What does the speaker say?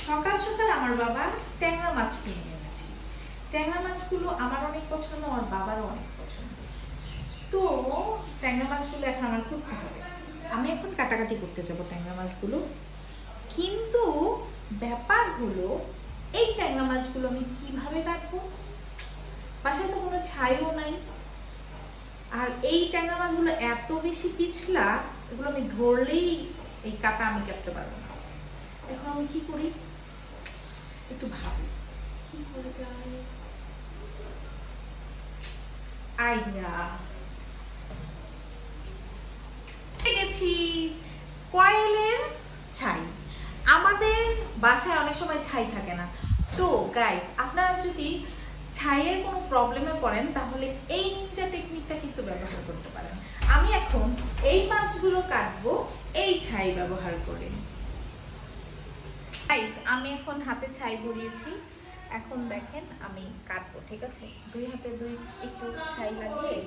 সকাল সকাল আমার বাবা ট্যাংরা মাছ কিনে এনেছে। ট্যাংরা মাছগুলো আমার অনেক পছন্দ, আমার বাবারও অনেক পছন্দ। তো ট্যাংরা মাছগুলো এখন আমার করতে হবে। আমি এখন কাটাকাটি করতে যাবো ট্যাংরা মাছগুলো। কিন্তু ব্যাপার হলো এই ট্যাংরা মাছগুলো আমি কিভাবে কাটবো? বাসায় তো কোনো ছাইও নাই। আর এই ট্যাংরা মাছগুলো এত বেশি পিছলা, এগুলো আমি ধরলেই এই কাটা আমি কাটতে পারবো না। এখন আমি কি করি একটু ভাবি, কি করে যাই। আইডিয়া গেছি, কয়েলের ছাই। আমাদের বাসায় অনেক সময় ছাই থাকে না। তো গাইস, আপনারা যদি ছাইয়ের কোনো প্রবলেমে পড়েন তাহলে এই নিনজা টেকনিকটা কিন্তু ব্যবহার করতে পারেন। আমি এখন এই মাছগুলো কাটবো এই ছাই ব্যবহার করে। গাইস, আমি এখন হাতে ছাই ভরিয়েছি। এখন দেখেন আমি কাটবো, ঠিক আছে? দুই হাতে একটু ছাই লাগিয়ে